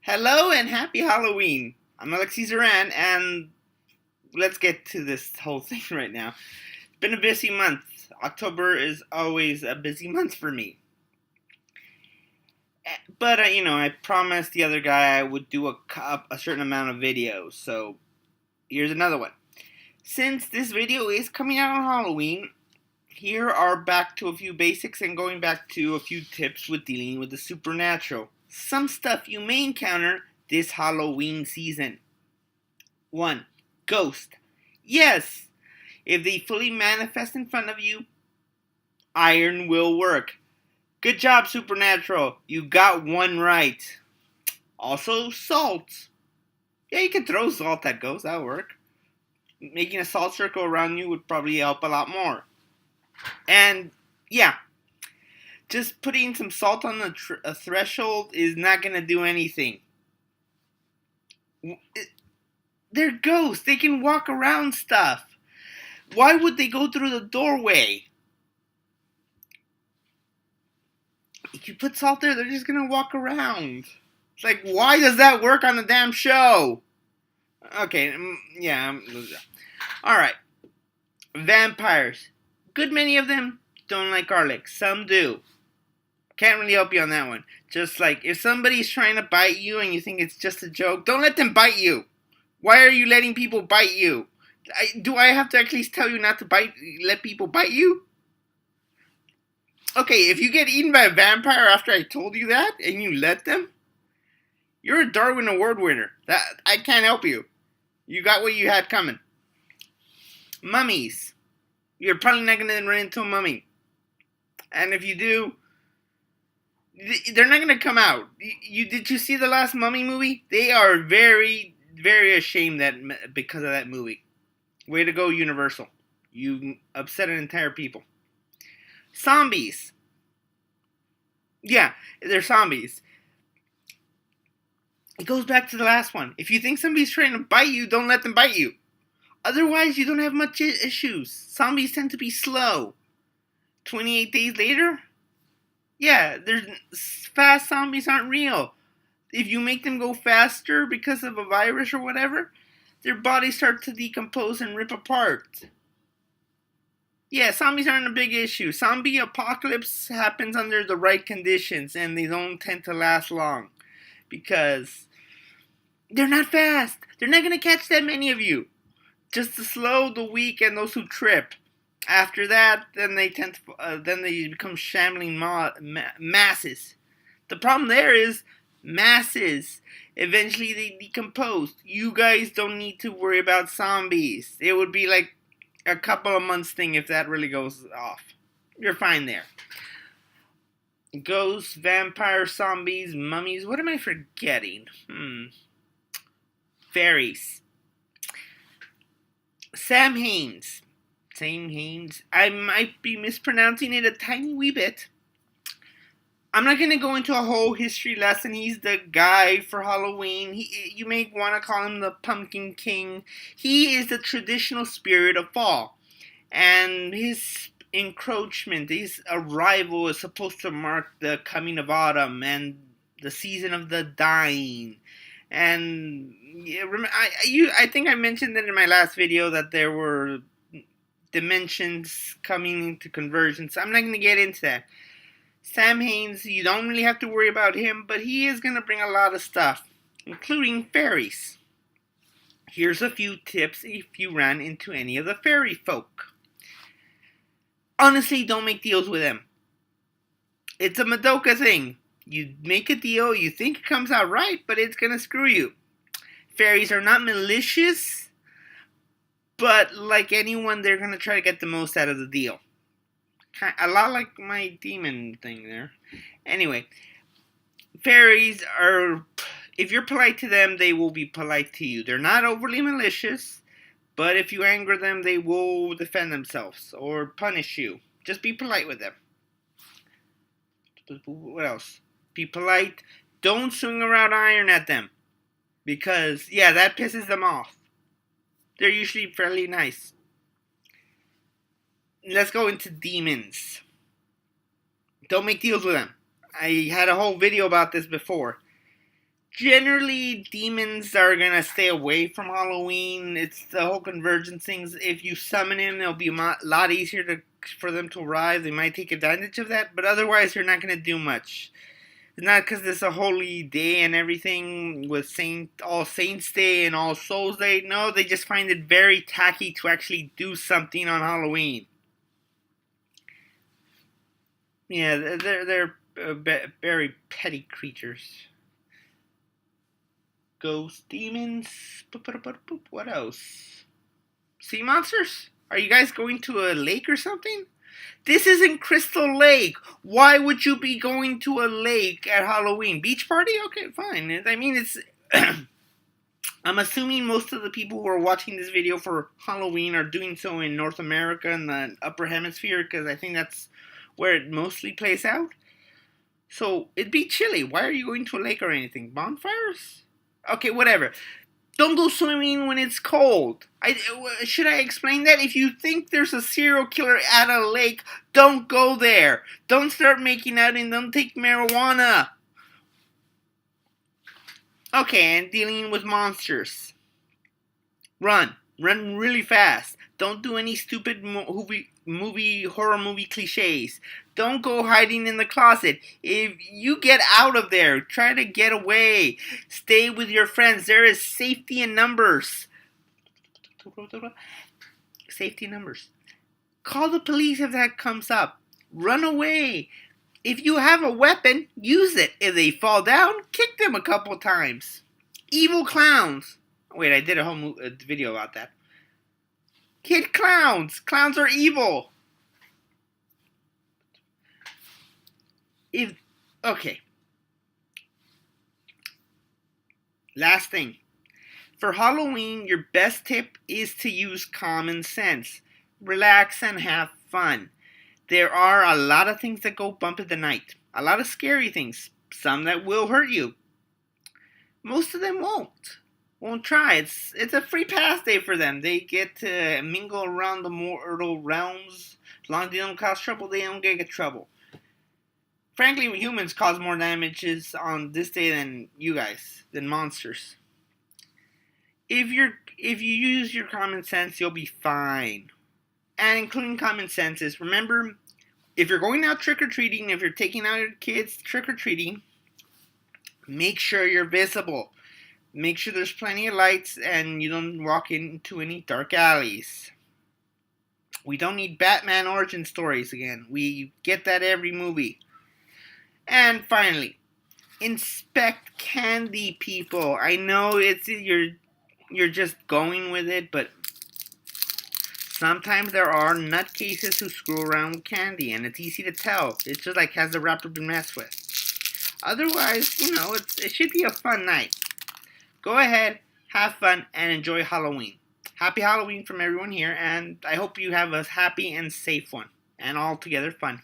Hello and happy Halloween. I'm Alexi Zoran, and let's get to this whole thing right now. It's been a busy month. October is always a busy month for me. But, I promised the other guy I would do a certain amount of videos, so here's another one. Since this video is coming out on Halloween, here are back to a few basics and going back to a few tips with dealing with the supernatural. Some stuff you may encounter this Halloween season. 1. Ghost. Yes, if they fully manifest in front of you, iron will work. Good job, Supernatural. You got one right. Also, salt. Yeah, you can throw salt at ghosts. That'll work. Making a salt circle around you would probably help a lot more. And, yeah, just putting some salt on a threshold is not going to do anything. They're ghosts. They can walk around stuff. Why would they go through the doorway? If you put salt there, they're just going to walk around. It's like, why does that work on the damn show? Okay, yeah. Alright. Vampires. Good many of them don't like garlic. Some do. Can't really help you on that one. Just like, if somebody's trying to bite you and you think it's just a joke, don't let them bite you. Why are you letting people bite you? Do I have to at least tell you not to let people bite you? Okay, if you get eaten by a vampire after I told you that, and you let them, you're a Darwin Award winner. I can't help you. You got what you had coming. Mummies. You're probably not going to run into a mummy. And if you do, they're not going to come out. Did you see the last Mummy movie? They are very, very ashamed because of that movie. Way to go, Universal. You upset an entire people. Zombies. Yeah, they're zombies. It goes back to the last one. If you think somebody's trying to bite you, don't let them bite you. Otherwise, you don't have much issues. Zombies tend to be slow. 28 days later? Yeah, fast zombies aren't real. If you make them go faster because of a virus or whatever, their bodies start to decompose and rip apart. Yeah, zombies aren't a big issue. Zombie apocalypse happens under the right conditions, and they don't tend to last long. Because they're not fast. They're not going to catch that many of you. Just the slow, the weak, and those who trip. After that, then they become shambling masses. The problem there is masses. Eventually they decompose. You guys don't need to worry about zombies. It would be like a couple of months thing if that really goes off. You're fine there. Ghosts, vampires, zombies, mummies. What am I forgetting? Fairies. Sam Haines. I might be mispronouncing it a tiny wee bit. I'm not going to go into a whole history lesson. He's the guy for Halloween. You may want to call him the Pumpkin King. He is the traditional spirit of fall. And his encroachment, his arrival is supposed to mark the coming of autumn and the season of the dying. And I think I mentioned that in my last video that there were dimensions coming into convergence. I'm not going to get into that. Sam Haines, you don't really have to worry about him, but he is going to bring a lot of stuff, including fairies. Here's a few tips if you ran into any of the fairy folk. Honestly, don't make deals with them. It's a Madoka thing. You make a deal, you think it comes out right, but it's going to screw you. Fairies are not malicious, but like anyone, they're going to try to get the most out of the deal. A lot like my demon thing there. Anyway, fairies are, if you're polite to them, they will be polite to you. They're not overly malicious, but if you anger them, they will defend themselves or punish you. Just be polite with them. What else? Be polite. Don't swing around iron at them. Because, yeah, that pisses them off. They're usually fairly nice. Let's go into demons. Don't make deals with them. I had a whole video about this before. Generally, demons are gonna stay away from Halloween. It's the whole convergence things. If you summon him, it'll be a lot easier for them to arrive. They might take advantage of that, but otherwise, they're not gonna do much. It's not because it's a holy day and everything with All Saints Day and All Souls Day. No, they just find it very tacky to actually do something on Halloween. Yeah, they're very petty creatures. Ghosts, demons. What else? Sea monsters? Are you guys going to a lake or something? This isn't Crystal Lake. Why would you be going to a lake at Halloween? Beach party? Okay, fine. I mean, it's... I'm assuming most of the people who are watching this video for Halloween are doing so in North America and the upper hemisphere, because I think that's where it mostly plays out. So, it'd be chilly. Why are you going to a lake or anything? Bonfires? Okay, whatever. Don't go swimming when it's cold. Should I explain that? If you think there's a serial killer at a lake, don't go there. Don't start making out and don't take marijuana. Okay, and dealing with monsters. Run. Run really fast. Don't do any stupid horror movie cliches. Don't go hiding in the closet. If you get out of there, try to get away. Stay with your friends. There is safety in numbers. Safety in numbers. Call the police if that comes up. Run away. If you have a weapon, use it. If they fall down, kick them a couple times. Evil clowns. Wait, I did a whole video about that. Kid clowns. Clowns are evil. Okay. Last thing. For Halloween, your best tip is to use common sense. Relax and have fun. There are a lot of things that go bump in the night. A lot of scary things. Some that will hurt you. Most of them won't try. It's a free pass day for them. They get to mingle around the mortal realms. As long as they don't cause trouble, they don't get trouble. Frankly, humans cause more damages on this day than than monsters. If you use your common sense, you'll be fine. And including common sense is, remember, if you're going out trick-or-treating, if you're taking out your kids trick-or-treating, make sure you're visible. Make sure there's plenty of lights and you don't walk into any dark alleys. We don't need Batman origin stories again. We get that every movie. And finally, inspect candy, people. I know you're just going with it, but sometimes there are nutcases who screw around with candy, and it's easy to tell. It's just like, has the wrapper been messed with? Otherwise, it should be a fun night. Go ahead, have fun, and enjoy Halloween. Happy Halloween from everyone here, and I hope you have a happy and safe one, and all together fun.